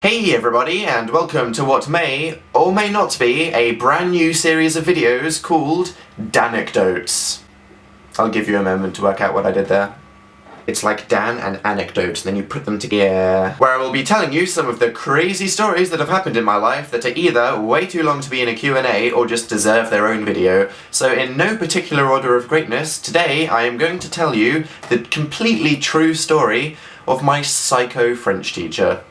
Hey everybody, and welcome to what may or may not be a brand new series of videos called Danisnotonfire. I'll give you a moment to work out what I did there. It's like Dan and anecdotes, then you put them together. Where I will be telling you some of the crazy stories that have happened in my life that are either way too long to be in a Q&A or just deserve their own video. So in no particular order of greatness, today I am going to tell you the completely true story of my psycho French teacher.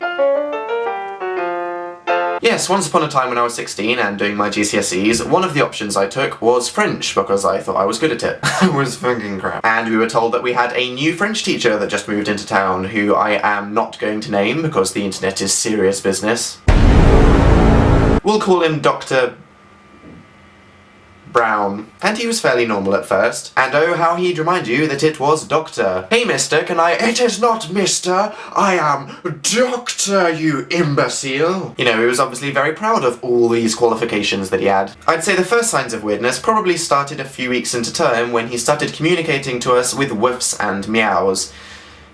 Yes, once upon a time when I was 16 and doing my GCSEs, one of the options I took was French because I thought I was good at it. I was fucking crap. And we were told that we had a new French teacher that just moved into town, who I am not going to name because the internet is serious business. We'll call him Dr. Brown. And he was fairly normal at first. And oh, how he'd remind you that it was Doctor. Hey mister, can I— It is not mister, I am Doctor, you imbecile. You know, he was obviously very proud of all these qualifications that he had. I'd say the first signs of weirdness probably started a few weeks into term when he started communicating to us with woofs and meows.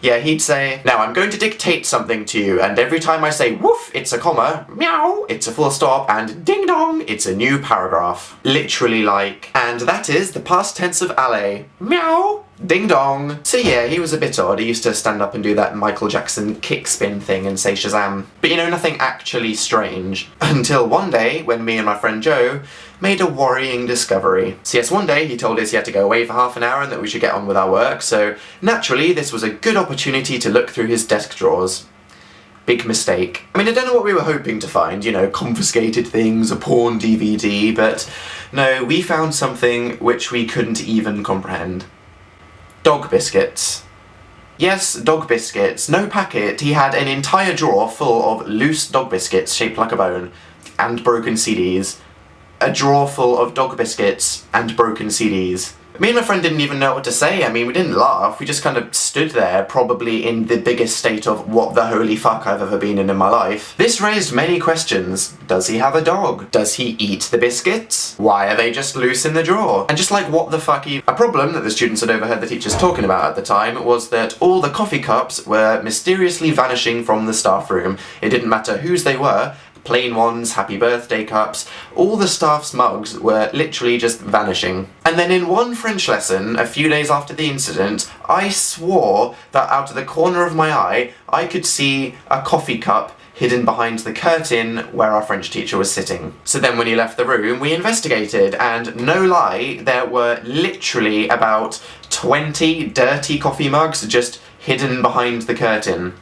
Yeah, he'd say, "Now I'm going to dictate something to you, and every time I say woof, it's a comma, meow, it's a full stop, and ding dong, it's a new paragraph." Literally like, and that is the past tense of aller. Meow, ding dong. So yeah, he was a bit odd. He used to stand up and do that Michael Jackson kick spin thing and say Shazam. But you know, nothing actually strange. Until one day, when me and my friend Joe made a worrying discovery. So yes, one day he told us he had to go away for half an hour and that we should get on with our work, so naturally this was a good opportunity to look through his desk drawers. Big mistake. I mean, I don't know what we were hoping to find, you know, confiscated things, a porn DVD, but no, we found something which we couldn't even comprehend. Dog biscuits. Yes, dog biscuits. No packet. He had an entire drawer full of loose dog biscuits shaped like a bone, and broken CDs. A drawer full of dog biscuits and broken CDs. Me and my friend didn't even know what to say. I mean, we didn't laugh, we just kind of stood there, probably in the biggest state of what the holy fuck I've ever been in my life. This raised many questions. Does he have a dog? Does he eat the biscuits? Why are they just loose in the drawer? And just like, what the fuck A problem that the students had overheard the teachers talking about at the time was that all the coffee cups were mysteriously vanishing from the staff room. It didn't matter whose they were, plain ones, happy birthday cups, all the staff's mugs were literally just vanishing. And then in one French lesson, a few days after the incident, I swore that out of the corner of my eye, I could see a coffee cup hidden behind the curtain where our French teacher was sitting. So then when he left the room, we investigated, and no lie, there were literally about 20 dirty coffee mugs just hidden behind the curtain.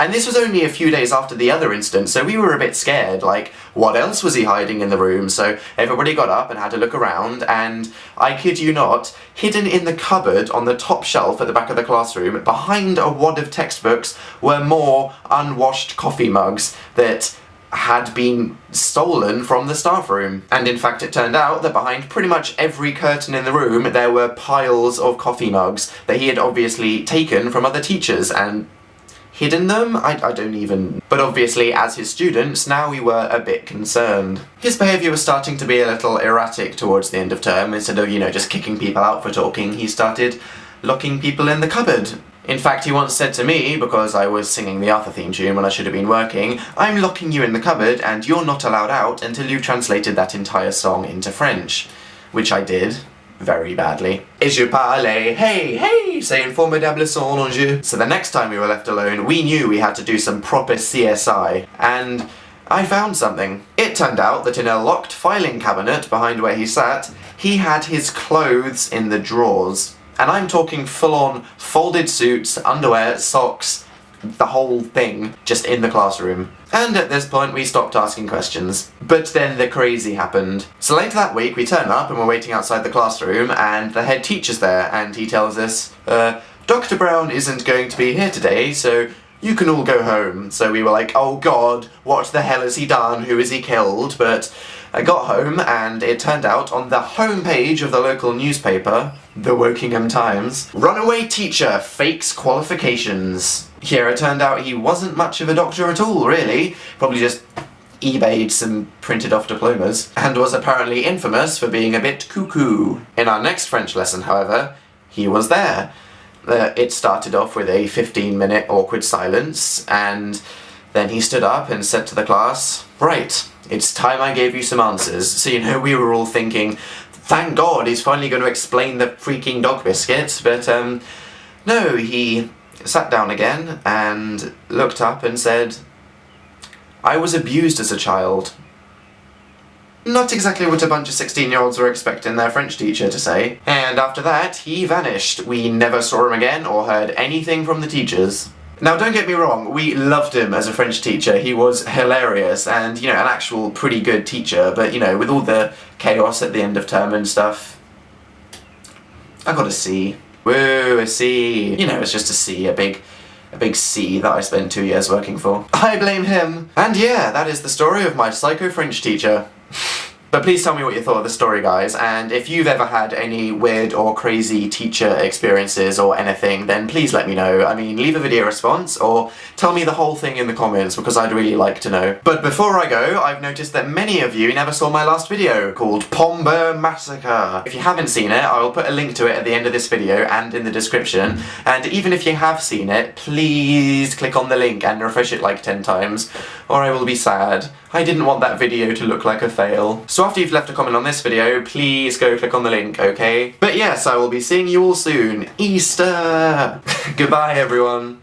And this was only a few days after the other incident, so we were a bit scared, like, what else was he hiding in the room? So everybody got up and had a look around, and I kid you not, hidden in the cupboard on the top shelf at the back of the classroom, behind a wad of textbooks, were more unwashed coffee mugs that had been stolen from the staff room. And in fact it turned out that behind pretty much every curtain in the room there were piles of coffee mugs that he had obviously taken from other teachers and hidden them? I don't even— But obviously, as his students, now we were a bit concerned. His behaviour was starting to be a little erratic towards the end of term. Instead of, you know, just kicking people out for talking, he started locking people in the cupboard. In fact, he once said to me, because I was singing the Arthur theme tune when I should have been working, "I'm locking you in the cupboard and you're not allowed out until you've translated that entire song into French." Which I did. Very badly. Et je parlais, hey, hey, c'est un formidable son en jeu. So the next time we were left alone, we knew we had to do some proper CSI, and I found something. It turned out that in a locked filing cabinet behind where he sat, he had his clothes in the drawers. And I'm talking full-on folded suits, underwear, socks, the whole thing, just in the classroom. And at this point we stopped asking questions. But then the crazy happened. So later that week we turn up and we're waiting outside the classroom and the head teacher's there and he tells us, Dr. Brown isn't going to be here today, so you can all go home. So we were like, oh god, what the hell has he done? Who has he killed? But I got home and it turned out on the homepage of the local newspaper, the Wokingham Times, "Runaway teacher fakes qualifications." Yeah, it turned out he wasn't much of a doctor at all, really. Probably just eBayed some printed off diplomas, and was apparently infamous for being a bit cuckoo. In our next French lesson, however, he was there. It started off with a 15-minute awkward silence, and Then he stood up and said to the class, "Right, it's time I gave you some answers." So, you know, we were all thinking, thank God he's finally going to explain the freaking dog biscuit, but no, he sat down again and looked up and said, "I was abused as a child." Not exactly what a bunch of 16-year-olds were expecting their French teacher to say. And after that, he vanished. We never saw him again or heard anything from the teachers. Now, don't get me wrong, we loved him as a French teacher. He was hilarious and, you know, an actual pretty good teacher, but, you know, with all the chaos at the end of term and stuff, I got a C. Woo, a C. You know, it's just a C, a big C that I spent 2 years working for. I blame him. And yeah, that is the story of my psycho French teacher. But please tell me what you thought of the story, guys, and if you've ever had any weird or crazy teacher experiences or anything, then please let me know. I mean, leave a video response, or tell me the whole thing in the comments, because I'd really like to know. But before I go, I've noticed that many of you never saw my last video, called Pomber Massacre. If you haven't seen it, I will put a link to it at the end of this video and in the description, and even if you have seen it, please click on the link and refresh it like 10 times, or I will be sad. I didn't want that video to look like a fail. So after you've left a comment on this video, please go click on the link, okay? But yes, I will be seeing you all soon. Easter! Goodbye, everyone.